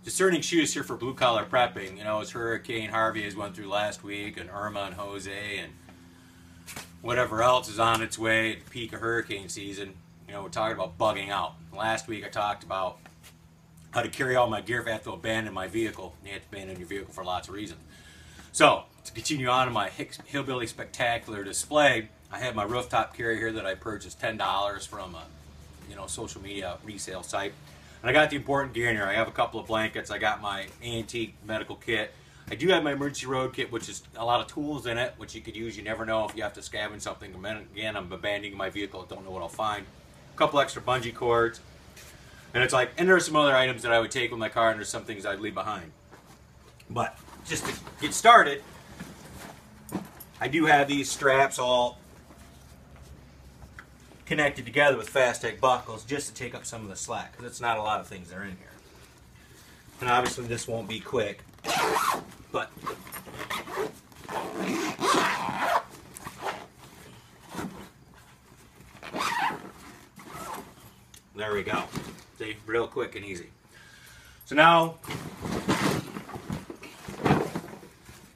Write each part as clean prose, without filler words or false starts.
discerning shoes here for blue collar prepping. You know, as Hurricane Harvey has went through last week, and Irma and Jose, and whatever else is on its way at the peak of hurricane season. You know, we're talking about bugging out. Last week I talked about how to carry all my gear if I have to abandon my vehicle. You have to abandon your vehicle for lots of reasons. So, to continue on in my Hillbilly Spectacular display, I have my rooftop carrier here that I purchased $10 from a social media resale site. And I got the important gear in here. I have a couple of blankets. I got my antique medical kit. I do have my emergency road kit, which is a lot of tools in it, which you could use. You never know if you have to scavenge something. Again, I'm abandoning my vehicle. I don't know what I'll find. A couple extra bungee cords. And it's like, and there are some other items that I would take with my car, and there's some things I'd leave behind. But just to get started, I do have these straps all connected together with Fastech buckles just to take up some of the slack, because it's not a lot of things that are in here. And obviously this won't be quick, but there we go. See, real quick and easy. So now,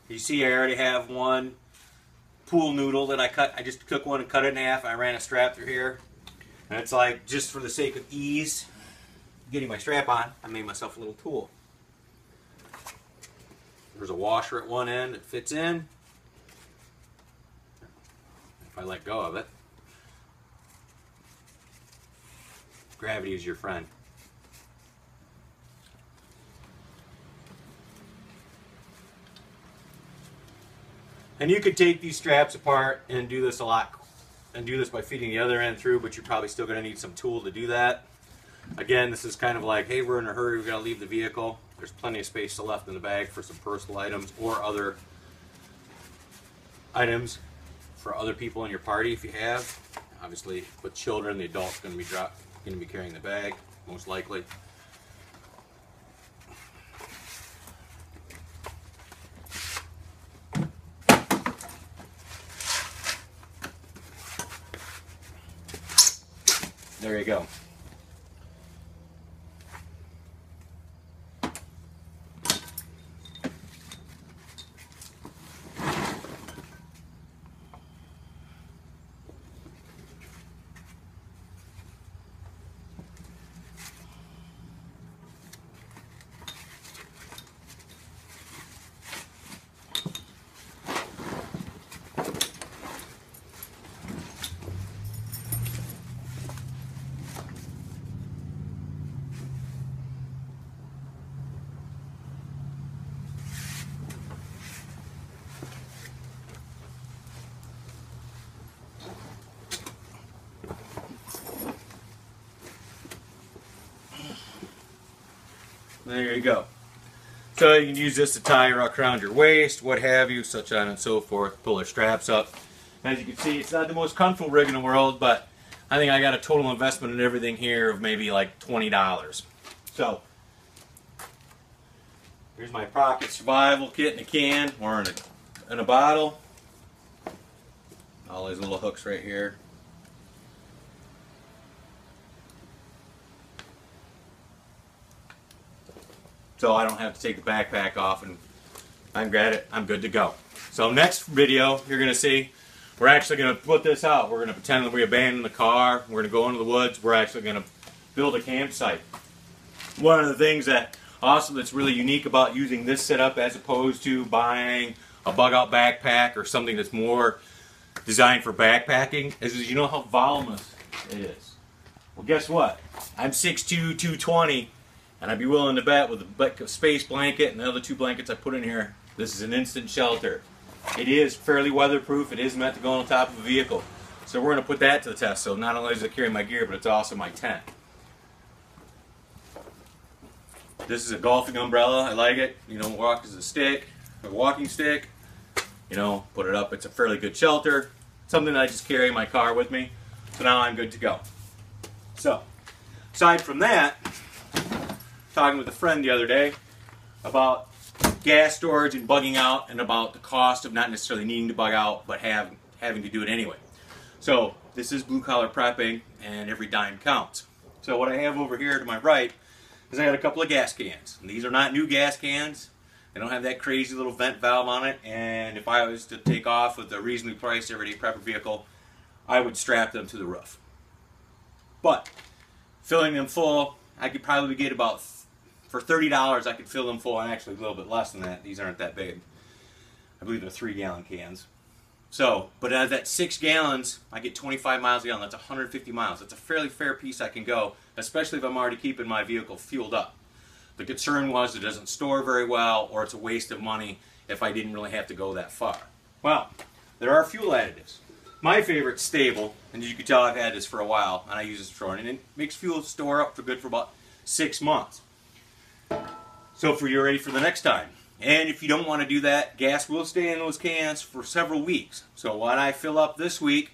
you see I already have one pool noodle that I cut. I just took one and cut it in half. I ran a strap through here. And it's like, just for the sake of ease, getting my strap on, I made myself a little tool. There's a washer at one end that fits in. If I let go of it, gravity is your friend. And you could take these straps apart and do this by feeding the other end through, but you're probably still going to need some tool to do that. Again, this is kind of like, hey, we're in a hurry, we've got to leave the vehicle. There's plenty of space still left in the bag for some personal items or other items for other people in your party if you have. Obviously, with children, the adult's going to be carrying the bag, most likely. There you go. There you go. So you can use this to tie around your waist, what have you, such on and so forth. Pull our straps up. As you can see, it's not the most comfortable rig in the world, but I think I got a total investment in everything here of maybe like $20. So here's my pocket survival kit in a can or in a bottle. All these little hooks right here. So I don't have to take the backpack off, and I'm good to go. So next video, you're going to see, we're actually going to put this out. We're going to pretend that we abandoned the car. We're going to go into the woods. We're actually going to build a campsite. One of the things that also that's really unique about using this setup as opposed to buying a bug out backpack or something that's more designed for backpacking is you know how voluminous it is. Well, guess what? I'm 6'2", 220. And I'd be willing to bet with a space blanket and the other two blankets I put in here, this is an instant shelter. It is fairly weatherproof. It is meant to go on top of a vehicle. So we're going to put that to the test. So not only does it carry my gear, but it's also my tent. This is a golfing umbrella. I like it. You know, walk as a stick, a walking stick. You know, put it up. It's a fairly good shelter. Something that I just carry in my car with me. So now I'm good to go. So, aside from that, talking with a friend the other day about gas storage and bugging out and about the cost of not necessarily needing to bug out but having to do it anyway. So this is blue collar prepping and every dime counts. So what I have over here to my right is I got a couple of gas cans. And these are not new gas cans. They don't have that crazy little vent valve on it, and if I was to take off with a reasonably priced everyday prepper vehicle, I would strap them to the roof. But filling them full, I could probably get about, for $30 I could fill them full, and actually a little bit less than that. These aren't that big. I believe they're 3-gallon cans. So, but out of that 6 gallons, I get 25 miles a gallon. That's 150 miles. That's a fairly fair piece I can go, especially if I'm already keeping my vehicle fueled up. The concern was it doesn't store very well, or it's a waste of money if I didn't really have to go that far. Well, there are fuel additives. My favorite, Sta-Bil, and as you can tell I've had this for a while, and I use this for, and it makes fuel store up for good for about 6 months. So you're ready for the next time. And if you don't want to do that, gas will stay in those cans for several weeks. So when I fill up this week,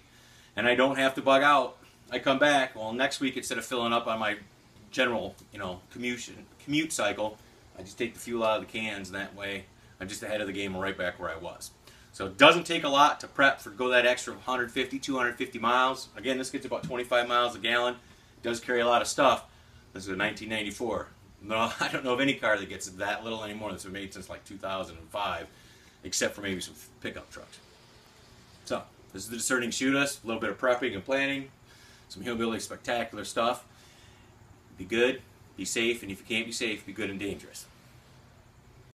and I don't have to bug out, I come back, well, next week instead of filling up on my general, commute cycle, I just take the fuel out of the cans, and that way I'm just ahead of the game and right back where I was. So it doesn't take a lot to prep for go that extra 150, 250 miles. Again, this gets about 25 miles a gallon. It does carry a lot of stuff. This is a 1994. No, I don't know of any car that gets that little anymore that's been made since like 2005, except for maybe some pickup trucks. So, this is the Discerning Shoot Us, a little bit of prepping and planning, some hillbilly spectacular stuff. Be good, be safe, and if you can't be safe, be good and dangerous.